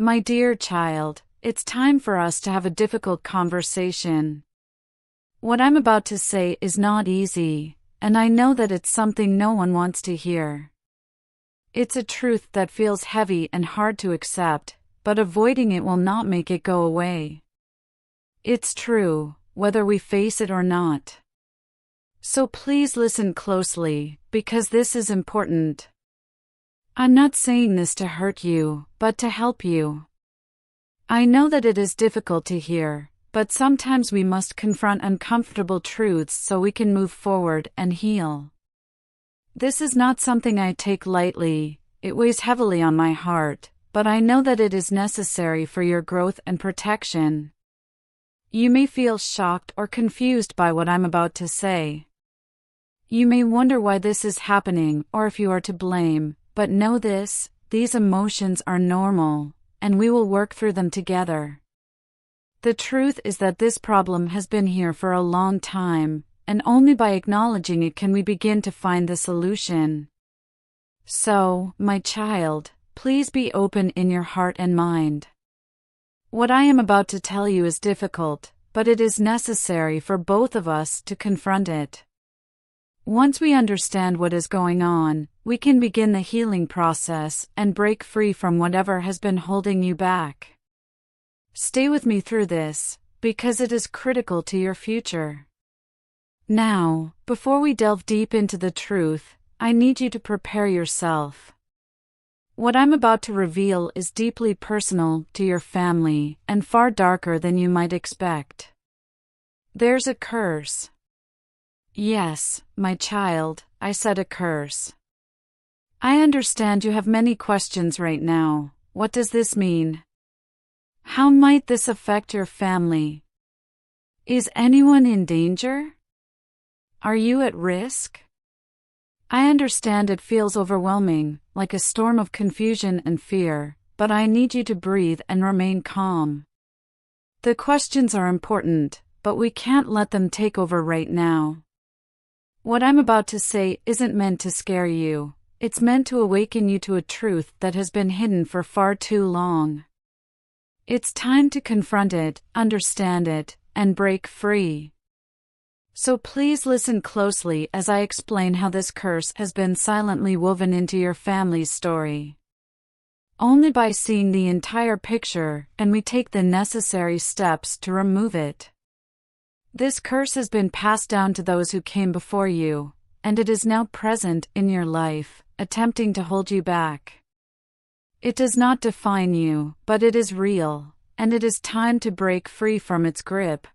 My dear child, it's time for us to have a difficult conversation. What I'm about to say is not easy, and I know that it's something no one wants to hear. It's a truth that feels heavy and hard to accept, but avoiding it will not make it go away. It's true, whether we face it or not. So please listen closely, because this is important. I'm not saying this to hurt you, but to help you. I know that it is difficult to hear, but sometimes we must confront uncomfortable truths so we can move forward and heal. This is not something I take lightly, it weighs heavily on my heart, but I know that it is necessary for your growth and protection. You may feel shocked or confused by what I'm about to say. You may wonder why this is happening or if you are to blame, but know this, these emotions are normal, and we will work through them together. The truth is that this problem has been here for a long time, and only by acknowledging it can we begin to find the solution. So, my child, please be open in your heart and mind. What I am about to tell you is difficult, but it is necessary for both of us to confront it. Once we understand what is going on, we can begin the healing process and break free from whatever has been holding you back. Stay with me through this, because it is critical to your future. Now, before we delve deep into the truth, I need you to prepare yourself. What I'm about to reveal is deeply personal to your family and far darker than you might expect. There's a curse. Yes, my child, I said a curse. I understand you have many questions right now. What does this mean? How might this affect your family? Is anyone in danger? Are you at risk? I understand it feels overwhelming, like a storm of confusion and fear, but I need you to breathe and remain calm. The questions are important, but we can't let them take over right now. What I'm about to say isn't meant to scare you, it's meant to awaken you to a truth that has been hidden for far too long. It's time to confront it, understand it, and break free. So please listen closely as I explain how this curse has been silently woven into your family's story. Only by seeing the entire picture can we take the necessary steps to remove it. This curse has been passed down to those who came before you, and it is now present in your life, attempting to hold you back. It does not define you, but it is real, and it is time to break free from its grip.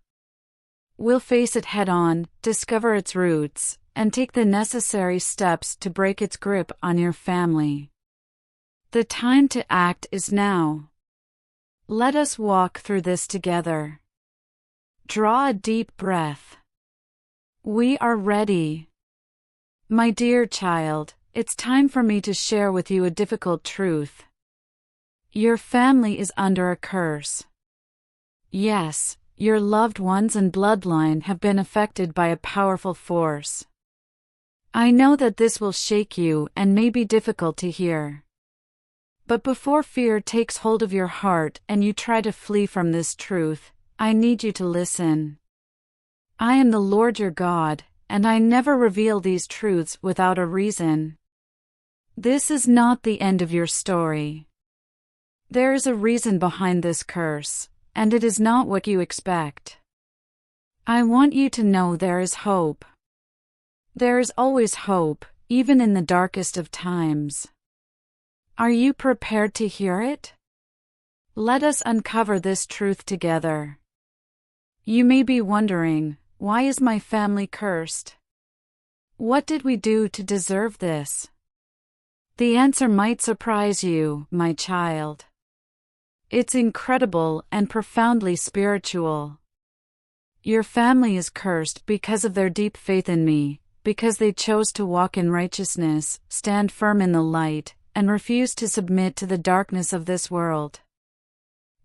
We'll face it head-on, discover its roots, and take the necessary steps to break its grip on your family. The time to act is now. Let us walk through this together. Draw a deep breath. We are ready. My dear child, it's time for me to share with you a difficult truth. Your family is under a curse. Yes, your loved ones and bloodline have been affected by a powerful force. I know that this will shake you and may be difficult to hear. But before fear takes hold of your heart and you try to flee from this truth, I need you to listen. I am the Lord your God, and I never reveal these truths without a reason. This is not the end of your story. There is a reason behind this curse, and it is not what you expect. I want you to know there is hope. There is always hope, even in the darkest of times. Are you prepared to hear it? Let us uncover this truth together. You may be wondering, why is my family cursed? What did we do to deserve this? The answer might surprise you, my child. It's incredible and profoundly spiritual. Your family is cursed because of their deep faith in me, because they chose to walk in righteousness, stand firm in the light, and refuse to submit to the darkness of this world.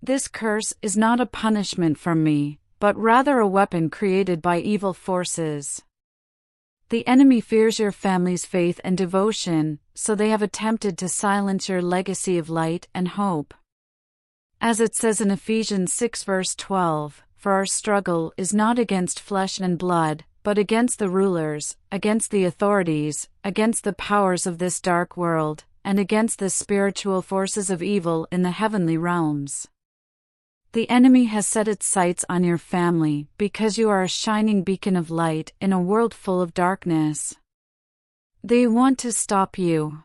This curse is not a punishment from me, but rather a weapon created by evil forces. The enemy fears your family's faith and devotion, so they have attempted to silence your legacy of light and hope. As it says in Ephesians 6 verse 12, "For our struggle is not against flesh and blood, but against the rulers, against the authorities, against the powers of this dark world, and against the spiritual forces of evil in the heavenly realms." The enemy has set its sights on your family because you are a shining beacon of light in a world full of darkness. They want to stop you.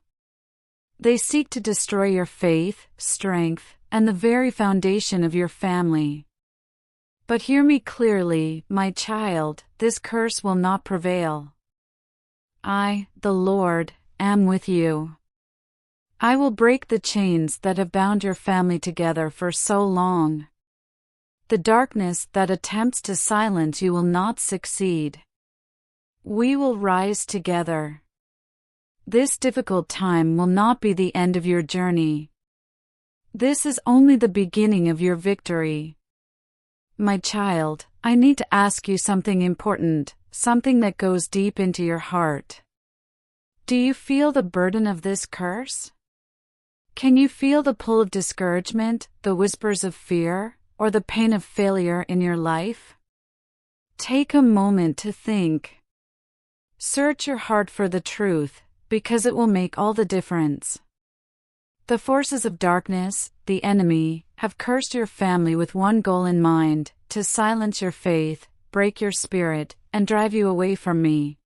They seek to destroy your faith, strength, and the very foundation of your family. But hear me clearly, my child, this curse will not prevail. I, the Lord, am with you. I will break the chains that have bound your family together for so long. The darkness that attempts to silence you will not succeed. We will rise together. This difficult time will not be the end of your journey. This is only the beginning of your victory. My child, I need to ask you something important, something that goes deep into your heart. Do you feel the burden of this curse? Can you feel the pull of discouragement, the whispers of fear, or the pain of failure in your life? Take a moment to think. Search your heart for the truth, because it will make all the difference. The forces of darkness, the enemy, have cursed your family with one goal in mind: to silence your faith, break your spirit, and drive you away from me.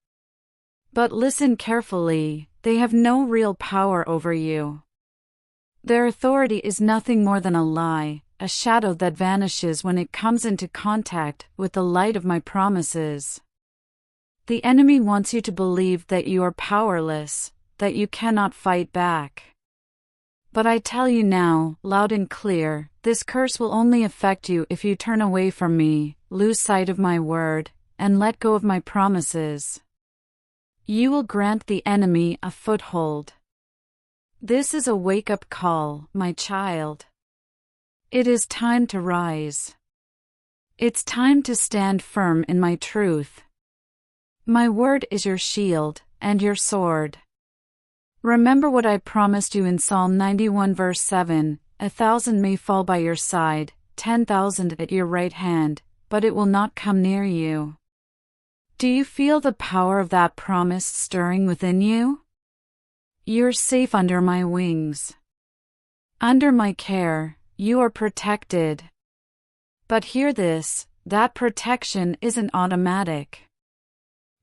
But listen carefully, they have no real power over you. Their authority is nothing more than a lie, a shadow that vanishes when it comes into contact with the light of my promises. The enemy wants you to believe that you are powerless, that you cannot fight back. But I tell you now, loud and clear, this curse will only affect you if you turn away from me, lose sight of my word, and let go of my promises. You will grant the enemy a foothold. This is a wake-up call, my child. It is time to rise. It's time to stand firm in my truth. My word is your shield and your sword. Remember what I promised you in Psalm 91 verse 7, 1,000 may fall by your side, 10,000 at your right hand, but it will not come near you. Do you feel the power of that promise stirring within you? You're safe under my wings. Under my care, you are protected. But hear this, that protection isn't automatic.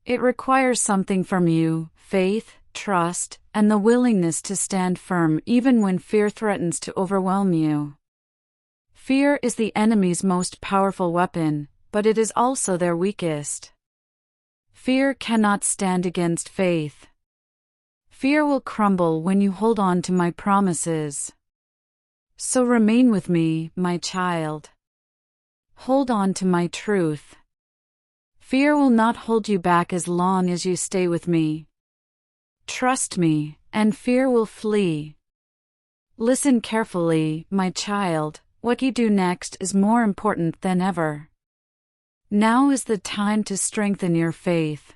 It requires something from you: faith, trust, and the willingness to stand firm even when fear threatens to overwhelm you. Fear is the enemy's most powerful weapon, but it is also their weakest. Fear cannot stand against faith. Fear will crumble when you hold on to my promises. So remain with me, my child. Hold on to my truth. Fear will not hold you back as long as you stay with me. Trust me, and fear will flee. Listen carefully, my child, what you do next is more important than ever. Now is the time to strengthen your faith.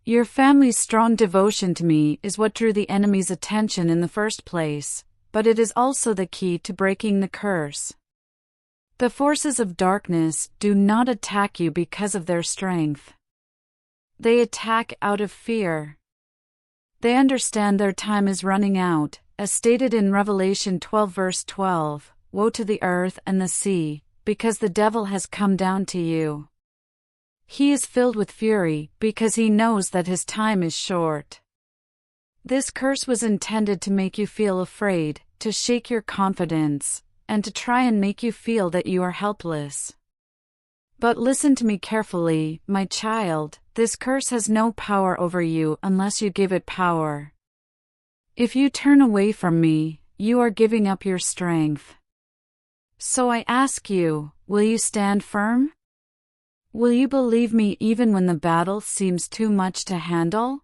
Your family's strong devotion to me is what drew the enemy's attention in the first place, but it is also the key to breaking the curse. The forces of darkness do not attack you because of their strength. They attack out of fear. They understand their time is running out, as stated in Revelation 12 verse 12, "Woe to the earth and the sea, because the devil has come down to you. He is filled with fury because he knows that his time is short." This curse was intended to make you feel afraid, to shake your confidence, and to try and make you feel that you are helpless. But listen to me carefully, my child, this curse has no power over you unless you give it power. If you turn away from me, you are giving up your strength. So I ask you, will you stand firm? Will you believe me even when the battle seems too much to handle?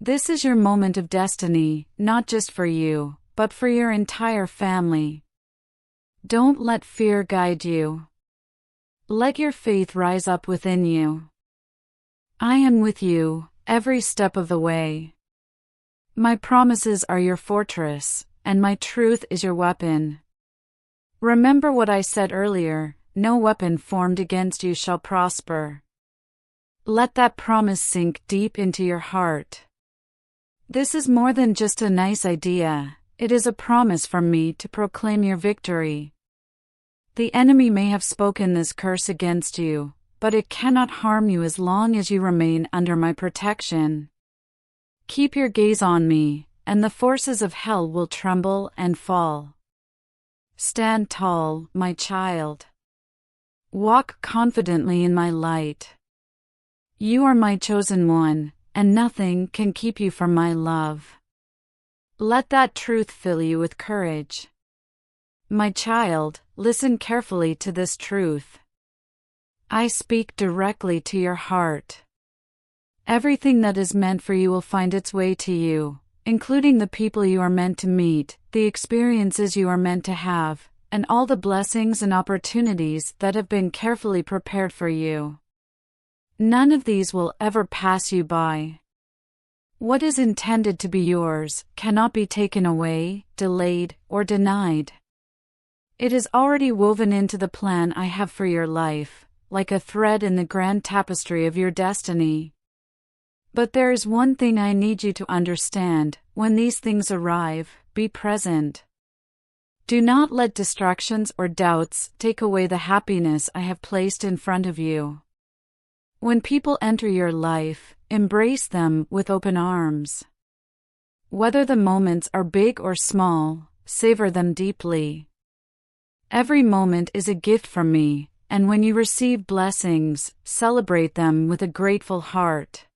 This is your moment of destiny, not just for you, but for your entire family. Don't let fear guide you. Let your faith rise up within you. I am with you, every step of the way. My promises are your fortress, and my truth is your weapon. Remember what I said earlier, no weapon formed against you shall prosper. Let that promise sink deep into your heart. This is more than just a nice idea, it is a promise from me to proclaim your victory. The enemy may have spoken this curse against you, but it cannot harm you as long as you remain under my protection. Keep your gaze on me, and the forces of hell will tremble and fall. Stand tall, my child. Walk confidently in my light. You are my chosen one, and nothing can keep you from my love. Let that truth fill you with courage. My child, listen carefully to this truth. I speak directly to your heart. Everything that is meant for you will find its way to you, including the people you are meant to meet, the experiences you are meant to have, and all the blessings and opportunities that have been carefully prepared for you. None of these will ever pass you by. What is intended to be yours cannot be taken away, delayed, or denied. It is already woven into the plan I have for your life, like a thread in the grand tapestry of your destiny. But there is one thing I need you to understand: when these things arrive, be present. Do not let distractions or doubts take away the happiness I have placed in front of you. When people enter your life, embrace them with open arms. Whether the moments are big or small, savor them deeply. Every moment is a gift from me, and when you receive blessings, celebrate them with a grateful heart.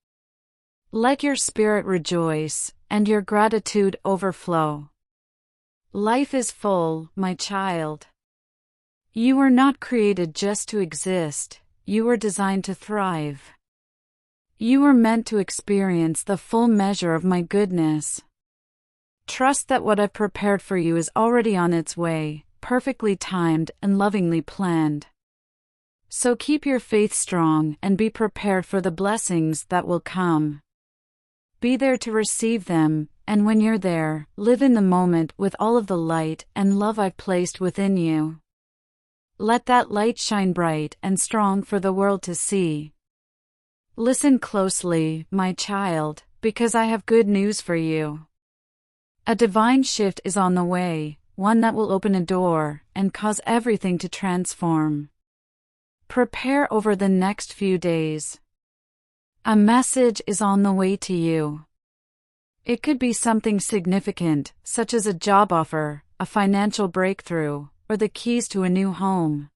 Let your spirit rejoice, and your gratitude overflow. Life is full, my child. You were not created just to exist, you were designed to thrive. You were meant to experience the full measure of my goodness. Trust that what I've prepared for you is already on its way, perfectly timed and lovingly planned. So keep your faith strong and be prepared for the blessings that will come. Be there to receive them, and when you're there, live in the moment with all of the light and love I've placed within you. Let that light shine bright and strong for the world to see. Listen closely, my child, because I have good news for you. A divine shift is on the way, one that will open a door and cause everything to transform. Prepare over the next few days. A message is on the way to you. It could be something significant, such as a job offer, a financial breakthrough, or the keys to a new home.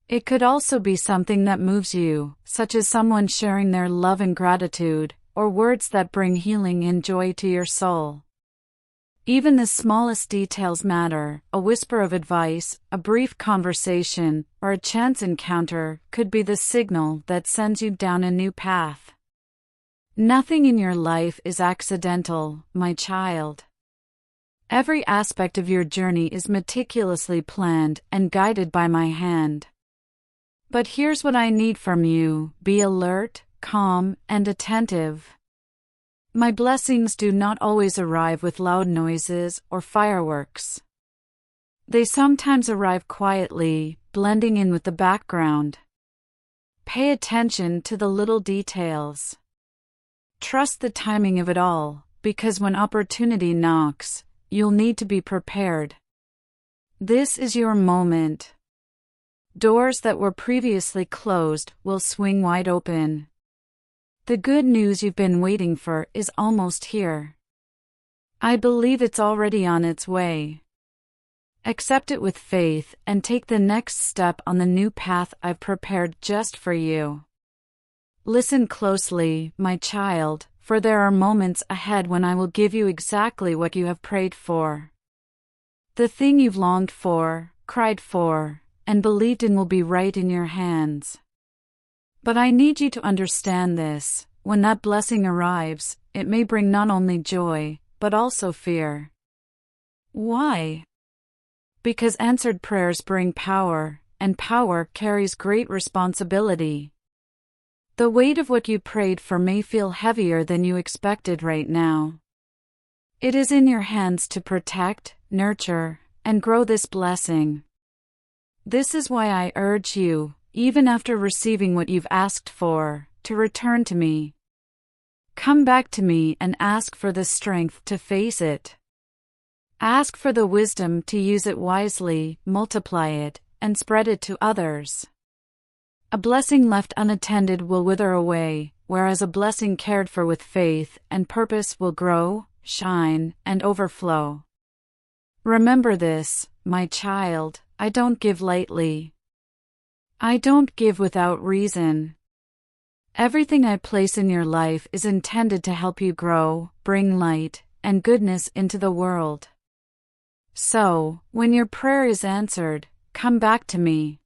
It could also be something that moves you, such as someone sharing their love and gratitude, or words that bring healing and joy to your soul. Even the smallest details matter. A whisper of advice, a brief conversation, or a chance encounter could be the signal that sends you down a new path. Nothing in your life is accidental, my child. Every aspect of your journey is meticulously planned and guided by my hand. But here's what I need from you: be alert, calm, and attentive. My blessings do not always arrive with loud noises or fireworks. They sometimes arrive quietly, blending in with the background. Pay attention to the little details. Trust the timing of it all, because when opportunity knocks, you'll need to be prepared. This is your moment. Doors that were previously closed will swing wide open. The good news you've been waiting for is almost here. I believe it's already on its way. Accept it with faith and take the next step on the new path I've prepared just for you. Listen closely, my child, for there are moments ahead when I will give you exactly what you have prayed for. The thing you've longed for, cried for, and believed in will be right in your hands. But I need you to understand this: when that blessing arrives, it may bring not only joy, but also fear. Why? Because answered prayers bring power, and power carries great responsibility. The weight of what you prayed for may feel heavier than you expected right now. It is in your hands to protect, nurture, and grow this blessing, This is why I urge you, even after receiving what you've asked for, to return to me. Come back to me and ask for the strength to face it. Ask for the wisdom to use it wisely, multiply it, and spread it to others. A blessing left unattended will wither away, whereas a blessing cared for with faith and purpose will grow, shine, and overflow. Remember this, my child, I don't give lightly. I don't give without reason. Everything I place in your life is intended to help you grow, bring light, and goodness into the world. So, when your prayer is answered, come back to me.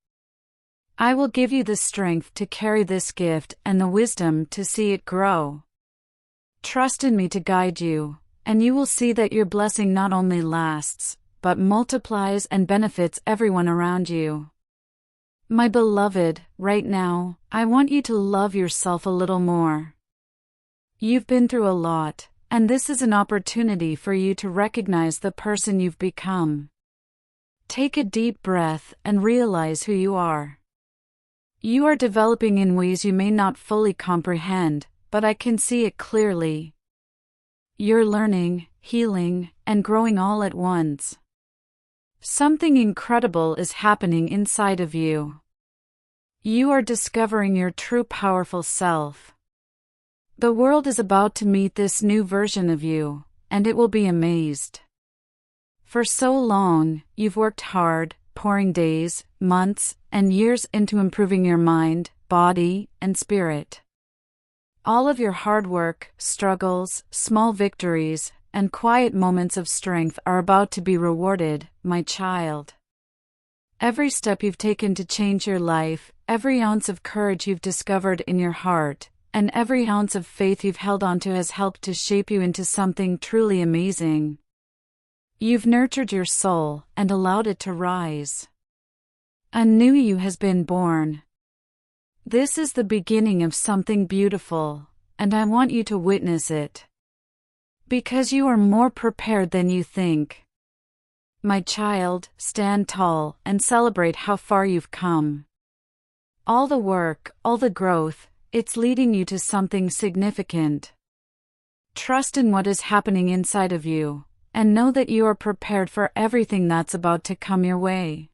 I will give you the strength to carry this gift and the wisdom to see it grow. Trust in me to guide you, and you will see that your blessing not only lasts, but multiplies and benefits everyone around you. My beloved, right now, I want you to love yourself a little more. You've been through a lot, and this is an opportunity for you to recognize the person you've become. Take a deep breath and realize who you are. You are developing in ways you may not fully comprehend, but I can see it clearly. You're learning, healing, and growing all at once. Something incredible is happening inside of you. You are discovering your true powerful self. The world is about to meet this new version of you, and it will be amazed. For so long, you've worked hard, pouring days, months, and years into improving your mind, body, and spirit. All of your hard work, struggles, small victories, and quiet moments of strength are about to be rewarded, my child. Every step you've taken to change your life, every ounce of courage you've discovered in your heart, and every ounce of faith you've held onto has helped to shape you into something truly amazing. You've nurtured your soul and allowed it to rise. A new you has been born. This is the beginning of something beautiful, and I want you to witness it. Because you are more prepared than you think. My child, stand tall and celebrate how far you've come. All the work, all the growth, it's leading you to something significant. Trust in what is happening inside of you, and know that you are prepared for everything that's about to come your way.